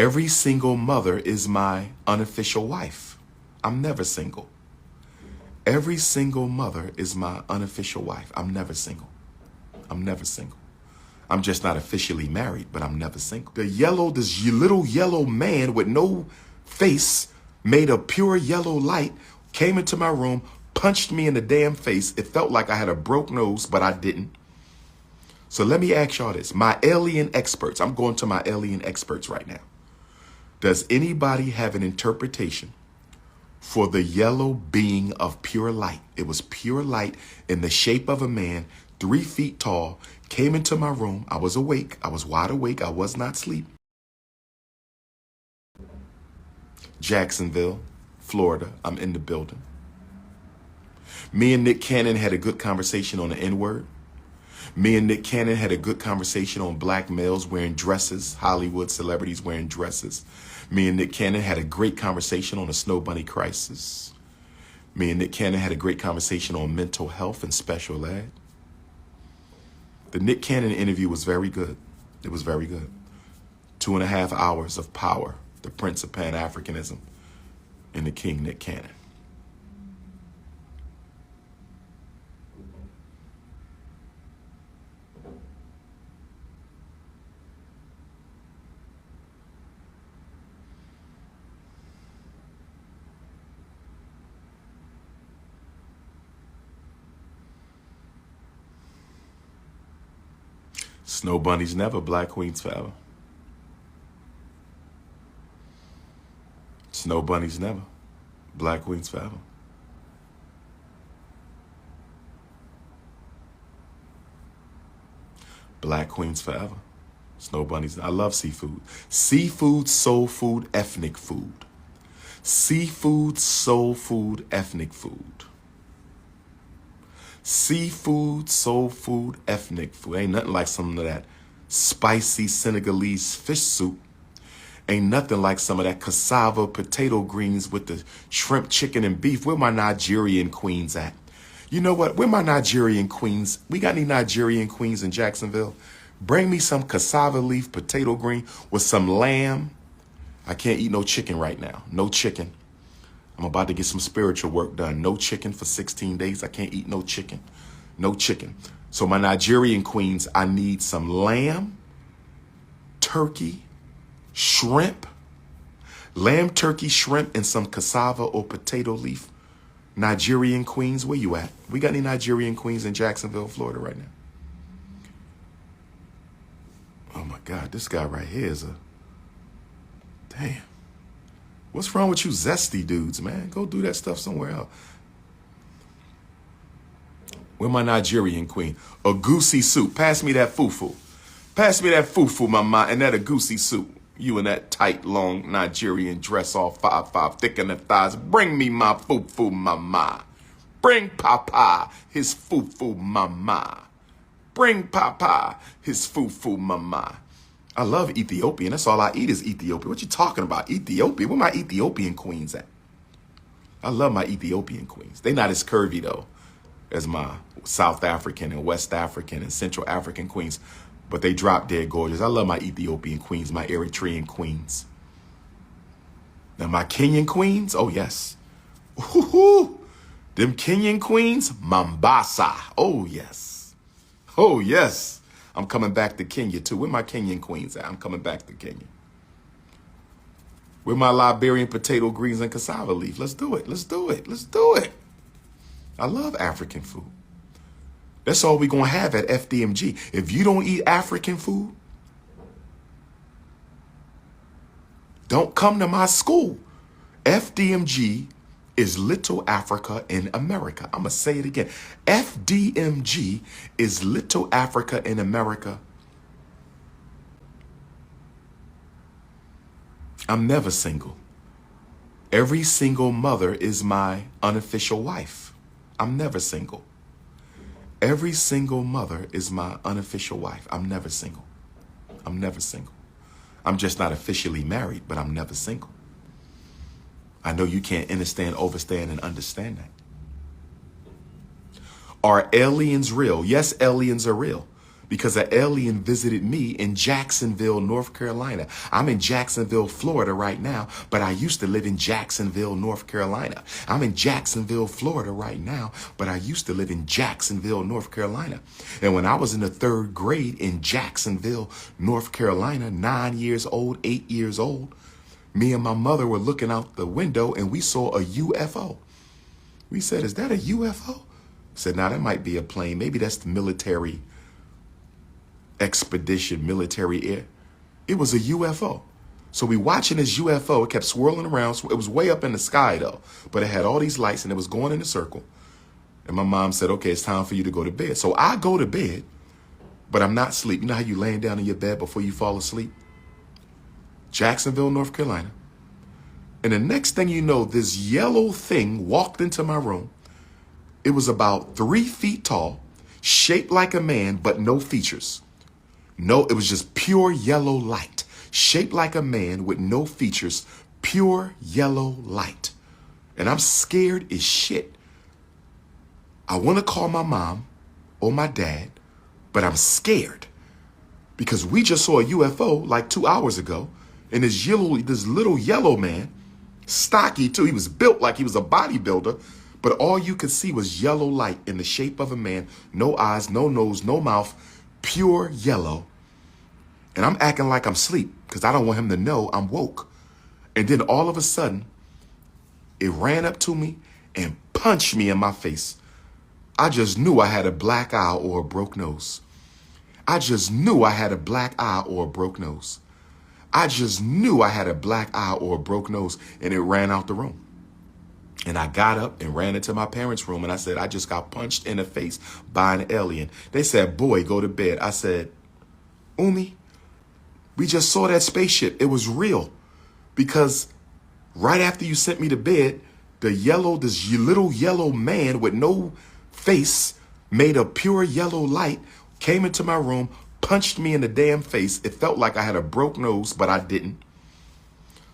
Every single mother is my unofficial wife. I'm never single. Every single mother is my unofficial wife. I'm never single. I'm never single. I'm just not officially married, but I'm never single. This little yellow man with no face, made of pure yellow light, came into my room, punched me in the damn face. It felt like I had a broke nose, but I didn't. So let me ask y'all this. My alien experts, I'm going to my alien experts right now. Does anybody have an interpretation for the yellow being of pure light? It was pure light in the shape of a man, 3 feet tall, came into my room. I was awake. I was wide awake. I was not asleep. Jacksonville, Florida. I'm in the building. Me and Nick Cannon had a good conversation on the N-word. Me and Nick Cannon had a good conversation on black males wearing dresses, Hollywood celebrities wearing dresses. Me and Nick Cannon had a great conversation on the snow bunny crisis. Me and Nick Cannon had a great conversation on mental health and special ed. The Nick Cannon interview was very good. It was very good. 2.5 hours of power, the Prince of Pan-Africanism and the King Nick Cannon. Snow bunnies never, black queens forever. Snow bunnies never, black queens forever. Black queens forever. Snow bunnies. I love seafood. Seafood, soul food, ethnic food. Seafood, soul food, ethnic food. Seafood, soul food, ethnic food. Ain't nothing like some of that spicy Senegalese fish soup. Ain't nothing like some of that cassava potato greens with the shrimp, chicken, and beef. Where my Nigerian queens at? You know what? Where my Nigerian queens? We got any Nigerian queens in Jacksonville? Bring me some cassava leaf potato green with some lamb. I can't eat no chicken right now. No chicken. I'm about to get some spiritual work done. No chicken for 16 days. I can't eat no chicken. No chicken. So my Nigerian queens, I need some lamb, turkey, shrimp, lamb, turkey, shrimp, and some cassava or potato leaf. Nigerian queens, where you at? We got any Nigerian queens in Jacksonville, Florida right now? Oh my God, this guy right here is a, damn. What's wrong with you zesty dudes, man? Go do that stuff somewhere else. Where my Nigerian queen? A goosey soup. Pass me that fufu. Pass me that fufu, mama, and that a goosey soup. You in that tight, long Nigerian dress, all 5'5", thick in the thighs. Bring me my fufu, mama. Bring Papa his fufu, mama. Bring Papa his fufu, mama. I love Ethiopian. That's all I eat is Ethiopia. What you talking about? Ethiopia? Where my Ethiopian queens at? I love my Ethiopian queens. They not as curvy, though, as my South African and West African and Central African queens, but they drop dead gorgeous. I love my Ethiopian queens, my Eritrean queens. Now, my Kenyan queens, oh, yes. Ooh, them Kenyan queens, Mombasa. Oh, yes. Oh, yes. I'm coming back to Kenya, too. Where my Kenyan queens at? I'm coming back to Kenya. Where my Liberian potato greens and cassava leaf? Let's do it. Let's do it. Let's do it. I love African food. That's all we're going to have at FDMG. If you don't eat African food, don't come to my school. FDMG is Little Africa in America. I'm going to say it again. FDMG is Little Africa in America. I'm never single. Every single mother is my unofficial wife. I'm never single. Every single mother is my unofficial wife. I'm never single. I'm never single. I'm just not officially married, but I'm never single. I know you can't understand, overstand, and understand that. Are aliens real? Yes, aliens are real. because an alien visited me in Jacksonville, North Carolina. I'm in Jacksonville, Florida right now, but I used to live in Jacksonville, North Carolina. I'm in Jacksonville, Florida right now, but I used to live in Jacksonville, North Carolina. And when I was in the 3rd grade in Jacksonville, North Carolina, 9 years old, 8 years old, me and my mother were looking out the window and we saw a UFO. We said, "Is that a UFO?" I said, "Now that might be a plane. Maybe that's the military expedition, military air." It was a UFO. So we watching this UFO. It kept swirling around. It was way up in the sky though, but it had all these lights and it was going in a circle. And my mom said, "Okay, it's time for you to go to bed." So I go to bed, but I'm not asleep. You know how you laying down in your bed before you fall asleep? Jacksonville, North Carolina. And the next thing you know, this yellow thing walked into my room. It was about 3 feet tall, shaped like a man, but no features. No, it was just pure yellow light, shaped like a man with no features, pure yellow light. And I'm scared as shit. I want to call my mom or my dad, but I'm scared because we just saw a UFO like 2 hours ago. And this little yellow man, stocky too, he was built like he was a bodybuilder, but all you could see was yellow light in the shape of a man, no eyes, no nose, no mouth, pure yellow. And I'm acting like I'm asleep because I don't want him to know I'm woke. And then all of a sudden, it ran up to me and punched me in my face. I just knew I had a black eye or a broke nose. I just knew I had a black eye or a broke nose. I just knew I had a black eye or a broke nose, and it ran out the room. And I got up and ran into my parents' room, and I said, "I just got punched in the face by an alien." They said, "Boy, go to bed." I said, "Umi, we just saw that spaceship. It was real." Because right after you sent me to bed, this little yellow man with no face, made of pure yellow light, came into my room, punched me in the damn face. It felt like I had a broke nose, but I didn't.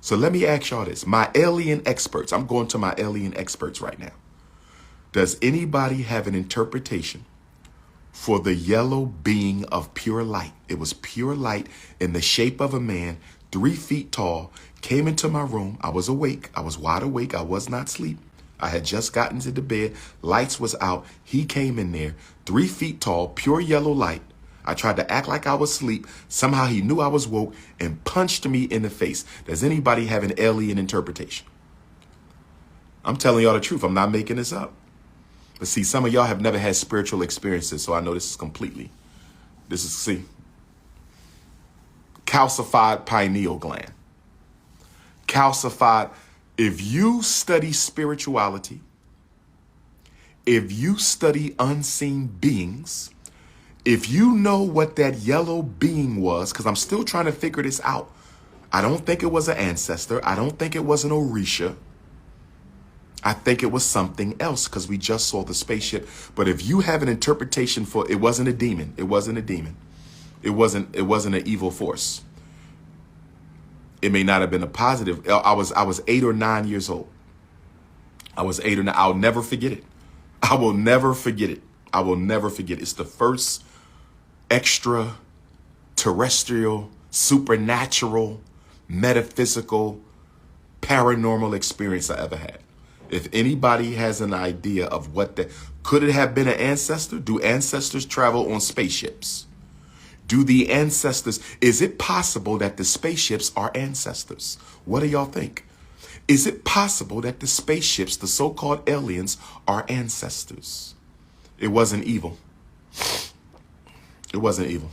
So let me ask y'all this. My alien experts, I'm going to my alien experts right now. Does anybody have an interpretation for the yellow being of pure light? It was pure light in the shape of a man, 3 feet tall, came into my room. I was awake. I was wide awake. I was not asleep. I had just gotten to the bed. Lights was out. He came in there, 3 feet tall, pure yellow light. I tried to act like I was asleep. Somehow he knew I was woke and punched me in the face. Does anybody have an alien interpretation? I'm telling y'all the truth. I'm not making this up. But see, some of y'all have never had spiritual experiences, so I know this is see, calcified pineal gland. Calcified. If you study spirituality, if you study unseen beings, if you know what that yellow being was, because I'm still trying to figure this out. I don't think it was an ancestor. I don't think it was an Orisha. I think it was something else because we just saw the spaceship. But if you have an interpretation for it, wasn't a demon. It wasn't a demon. It wasn't an evil force. It may not have been a positive. I was 8 or 9 years old. I was 8 or 9. I'll never forget it. I will never forget it. I will never forget it. It's the first extraterrestrial, supernatural, metaphysical, paranormal experience I ever had. If anybody has an idea of could it have been an ancestor? Do ancestors travel on spaceships? Is it possible that the spaceships are ancestors? What do y'all think? Is it possible that the spaceships, the so-called aliens, are ancestors? It wasn't evil. It wasn't evil.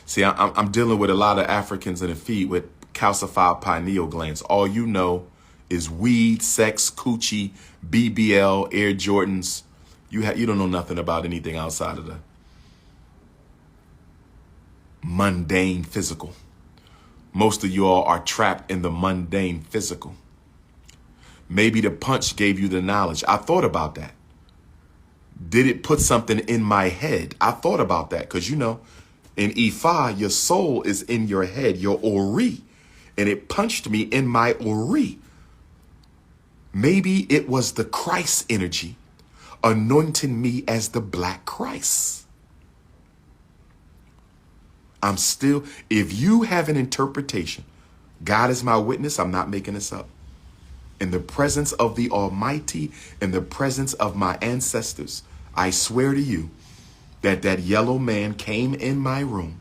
See, I'm dealing with a lot of Africans in the feed with calcified pineal glands. All you know is weed, sex, coochie, BBL, Air Jordans. You don't know nothing about anything outside of the mundane physical. Most of you all are trapped in the mundane physical. Maybe the punch gave you the knowledge. I thought about that. Did it put something in my head? I thought about that because, in Ifa, your soul is in your head, your Ori, and it punched me in my Ori. Maybe it was the Christ energy anointing me as the Black Christ. I'm still, if you have an interpretation, God is my witness, I'm not making this up. In the presence of the Almighty, in the presence of my ancestors, I swear to you that that yellow man came in my room,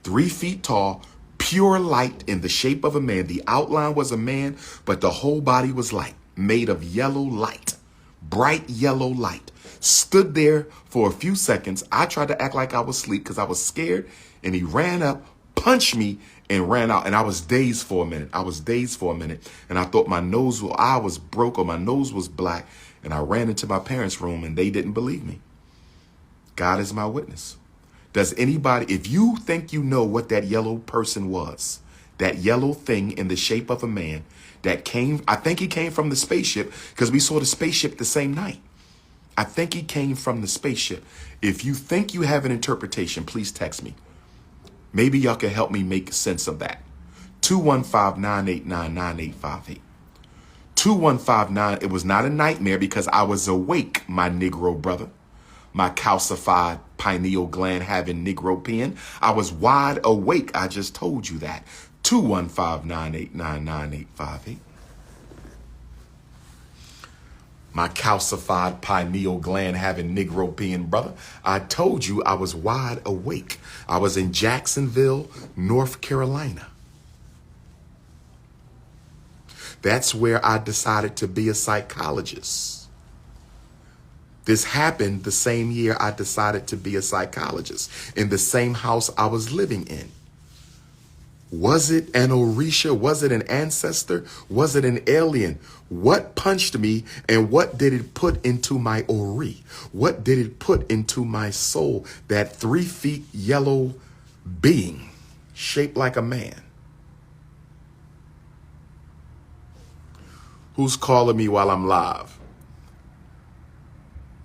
3 feet tall, pure light in the shape of a man. The outline was a man, but the whole body was light, made of yellow light, bright yellow light. Stood there for a few seconds. I tried to act like I was asleep because I was scared, and he ran up, punched me, and ran out. And I was dazed for a minute. And I thought my eye was broke or my nose was black. And I ran into my parents' room and they didn't believe me. God is my witness. Does anybody, if you think you know what that yellow person was, that yellow thing in the shape of a man that came, I think he came from the spaceship because we saw the spaceship the same night. I think he came from the spaceship. If you think you have an interpretation, please text me. Maybe y'all can help me make sense of that. 215-989-9858. 2159, it was not a nightmare because I was awake, my Negro brother. My calcified pineal gland having Negro pen. I was wide awake. I just told you that. 215-989-9858. My calcified pineal gland having Negro pen, brother. I told you I was wide awake. I was in Jacksonville, North Carolina. That's where I decided to be a psychologist. This happened the same year I decided to be a psychologist, in the same house I was living in. Was it an Orisha? Was it an ancestor? Was it an alien? What punched me and what did it put into my Ori? What did it put into my soul? That 3 feet yellow being shaped like a man. Who's calling me while I'm live?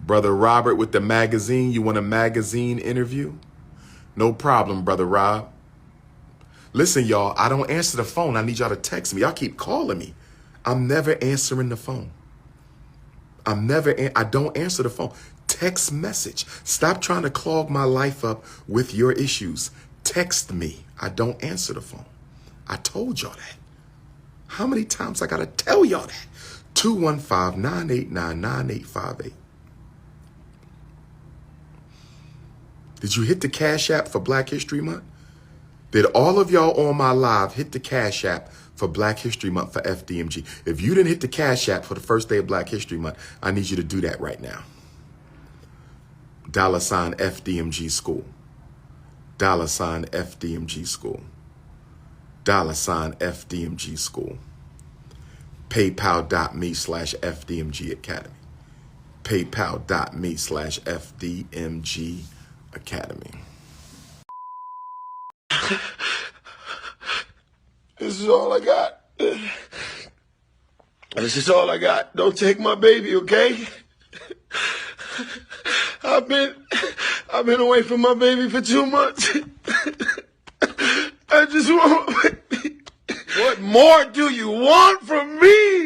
Brother Robert with the magazine. You want a magazine interview? No problem, Brother Rob. Listen, y'all, I don't answer the phone. I need y'all to text me. Y'all keep calling me. I'm never answering the phone. I don't answer the phone. Text message. Stop trying to clog my life up with your issues. Text me. I don't answer the phone. I told y'all that. How many times I got to tell y'all that? 215-989-9858. Did you hit the Cash App for Black History Month? Did all of y'all on my live hit the Cash App for Black History Month for FDMG? If you didn't hit the Cash App for the first day of Black History Month, I need you to do that right now. $ FDMG School. $ FDMG School. $ FDMG School. PayPal.me/FDMG Academy. PayPal.me/FDMG Academy. This is all I got. This is all I got. Don't take my baby, okay? I've been away from my baby for 2 months. I just want... What more do you want from me?